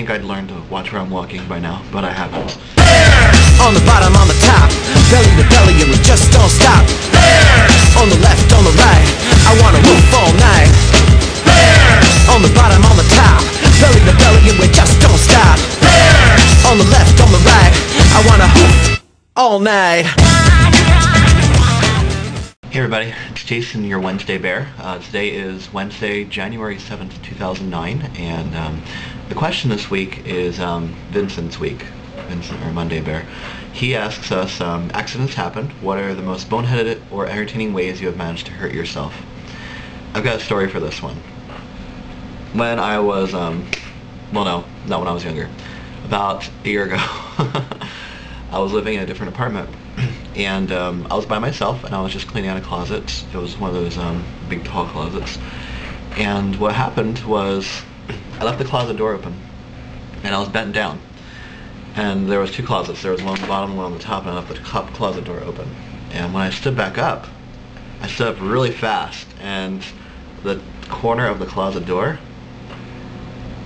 think I'd learn to watch where I'm walking by now, but I haven't. On the bottom, on the top, belly to belly, and we just don't stop. On the left, on the right, I wanna roof all night. On the bottom, on the top, belly to belly, and we just don't stop. On the left, on the right, I wanna hoof all night. Hey everybody, it's Jason, your Wednesday Bear. Today is Wednesday, January 7th, 2009, and the question this week is Vincent's week. Vincent, or Monday Bear. He asks us, accidents happen. What are the most boneheaded or entertaining ways you have managed to hurt yourself? I've got a story for this one. When I was, well no, not when I was younger. About a year ago, I was living in a different apartment. And I was by myself, and I was just cleaning out a closet. It was one of those big, tall closets. And what happened was, I left the closet door open, and I was bent down. And there was two closets. There was one on the bottom and one on the top, and I left the top closet door open. And when I stood back up, I stood up really fast, and the corner of the closet door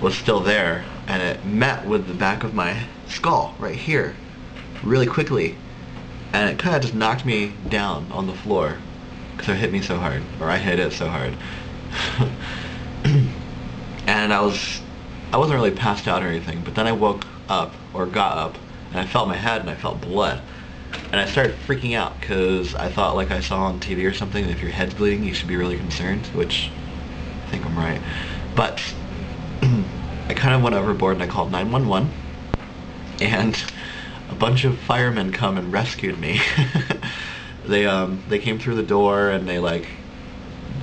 was still there, and it met with the back of my skull right here, really quickly. And it kind of just knocked me down on the floor because it hit me so hard, or I hit it so hard. And I wasn't really passed out or anything, but then I woke up, or got up, and I felt my head and I felt blood. And I started freaking out because I thought, like I saw on TV or something, that if your head's bleeding you should be really concerned, which I think I'm right. But I kind of went overboard and I called 911, and a bunch of firemen come and rescued me. They came through the door and they like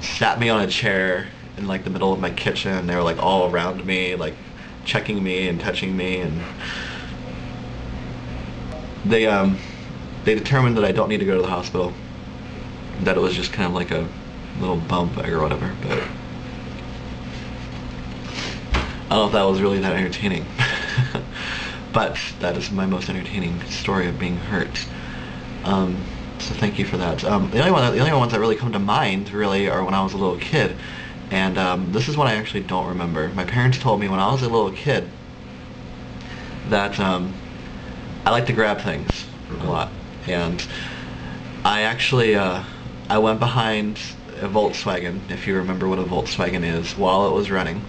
sat me on a chair in like the middle of my kitchen. They were like all around me, like checking me and touching me, and they determined that I don't need to go to the hospital, that it was just kind of like a little bump or whatever. But I don't know if that was really that entertaining. But that is my most entertaining story of being hurt. So thank you for that. The only ones that really come to mind really are when I was a little kid. And this is one I actually don't remember. My parents told me when I was a little kid that I like to grab things a lot. And I actually, I went behind a Volkswagen, if you remember what a Volkswagen is, while it was running.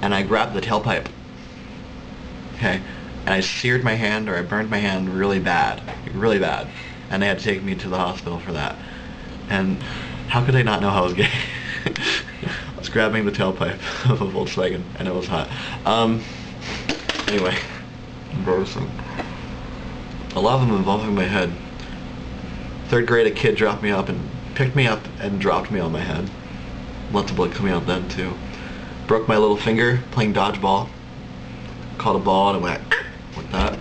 And I grabbed the tailpipe. Okay? And I seared my hand, or I burned my hand really bad. Really bad. And they had to take me to the hospital for that. And how could they not know I was gay? I was grabbing the tailpipe of a Volkswagen, and it was hot. Anyway, embarrassing. A lot of them involving my head. 3rd grade, a kid dropped me up and picked me up and dropped me on my head. Lots of blood coming out then too. Broke my little finger playing dodgeball. Caught a ball and it went like that.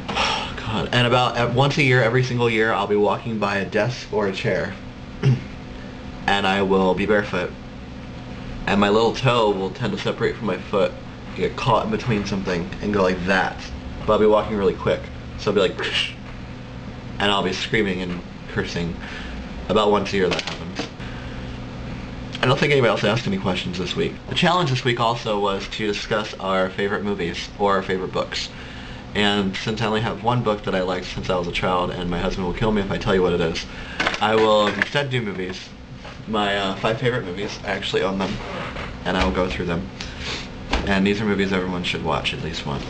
Oh, God. And about once a year, every single year, I'll be walking by a desk or a chair. And I will be barefoot, and my little toe will tend to separate from my foot, get caught in between something, and go like that. But I'll be walking really quick, so I'll be like, Ksh! And I'll be screaming and cursing. About once a year that happens. I don't think anybody else asked any questions this week. The challenge this week also was to discuss our favorite movies or our favorite books. And since I only have one book that I liked since I was a child, and my husband will kill me if I tell you what it is, I will instead do movies. My 5 favorite movies, I actually own them, and I will go through them. And these are movies everyone should watch at least once.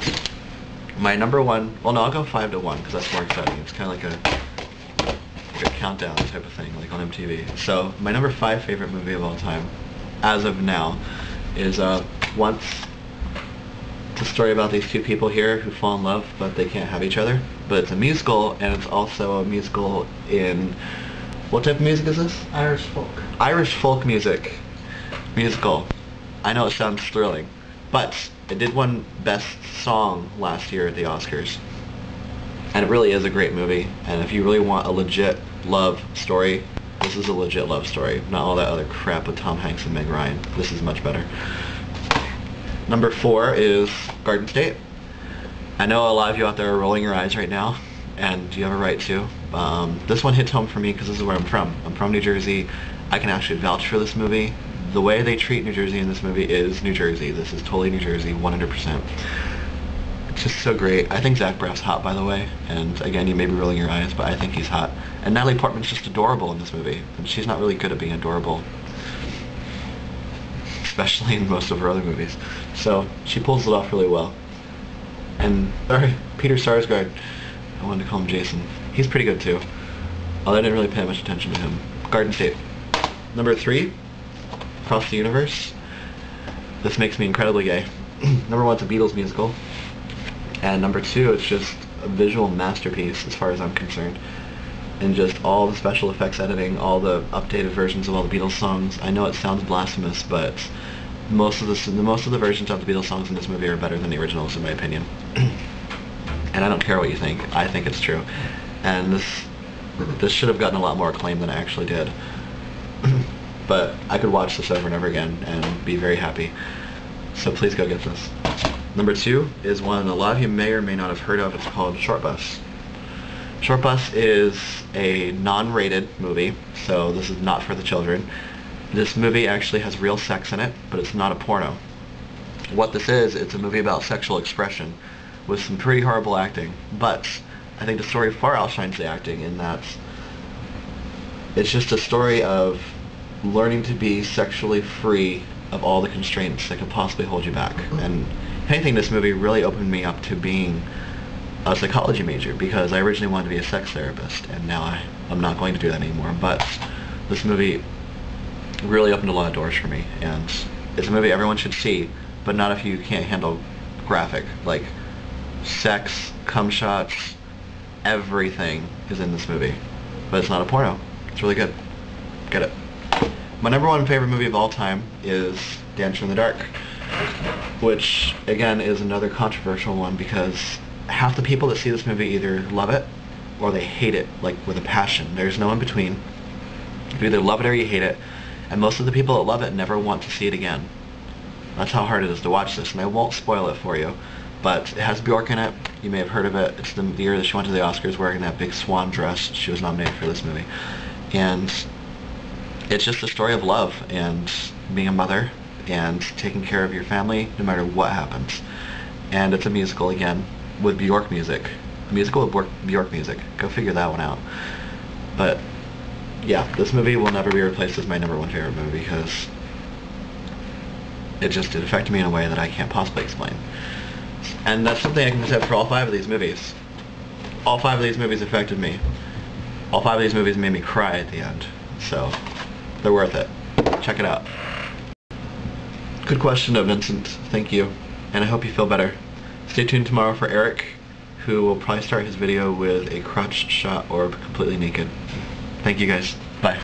My number 1, well no, I'll go 5 to 1 because that's more exciting. It's kind of like a countdown type of thing, like on MTV. So my number 5 favorite movie of all time, as of now, is Once. It's a story about these two people here who fall in love, but they can't have each other. But it's a musical, and it's also a musical in... What type of music is this? Irish folk. Irish folk music. Musical. I know it sounds thrilling, but it did win Best Song last year at the Oscars. And it really is a great movie, and if you really want a legit love story, this is a legit love story. Not all that other crap with Tom Hanks and Meg Ryan. This is much better. Number 4 is Garden State. I know a lot of you out there are rolling your eyes right now, and you have a right to. This one hits home for me because this is where I'm from. I'm from New Jersey. I can actually vouch for this movie. the way they treat New Jersey in this movie is New Jersey. This is totally New Jersey, 100%. It's just so great. I think Zach Braff's hot, by the way, and again, you may be rolling your eyes, but I think he's hot. And Natalie Portman's just adorable in this movie, and she's not really good at being adorable, especially in most of her other movies. So she pulls it off really well. And sorry, Peter Sarsgaard, I wanted to call him Jason. He's pretty good too, although I didn't really pay much attention to him. Garden State. Number 3, Across the Universe. This makes me incredibly gay. Number 1, it's a Beatles musical. And number 2, it's just a visual masterpiece as far as I'm concerned. And just all the special effects editing, all the updated versions of all the Beatles songs. I know it sounds blasphemous, but most of the versions of the Beatles songs in this movie are better than the originals, in my opinion. And I don't care what you think. I think it's true. And this should have gotten a lot more acclaim than it actually did. But I could watch this over and over again and be very happy. So please go get this. Number 2 is one a lot of you may or may not have heard of. It's called Short Bus. Short Bus is a non-rated movie, so this is not for the children. This movie actually has real sex in it, but it's not a porno. What this is, it's a movie about sexual expression with some pretty horrible acting, but I think the story far outshines the acting in that it's just a story of learning to be sexually free of all the constraints that could possibly hold you back. And if anything, this movie really opened me up to being a psychology major, because I originally wanted to be a sex therapist, and now I'm not going to do that anymore. But this movie really opened a lot of doors for me, and it's a movie everyone should see, but not if you can't handle graphic. Like, sex, cum shots, everything is in this movie. But it's not a porno. It's really good. Get it. My number 1 favorite movie of all time is Dancer in the Dark, which, again, is another controversial one because half the people that see this movie either love it or they hate it, like with a passion. There's no in between. You either love it or you hate it, and most of the people that love it never want to see it again. That's how hard it is to watch this, and I won't spoil it for you, but it has Bjork in it. You may have heard of it. It's the year that she went to the Oscars wearing that big swan dress. She was nominated for this movie. And it's just a story of love and being a mother and taking care of your family no matter what happens. And it's a musical, again, with Bjork music. A musical with Bjork music. Go figure that one out. But yeah, this movie will never be replaced as my number 1 favorite movie because it affected me in a way that I can't possibly explain. And that's something I can say for all 5 of these movies. All 5 of these movies affected me. All 5 of these movies made me cry at the end. So they're worth it. Check it out. Good question, Vincent. Thank you. And I hope you feel better. Stay tuned tomorrow for Eric, who will probably start his video with a crotch shot or completely naked. Thank you guys. Bye.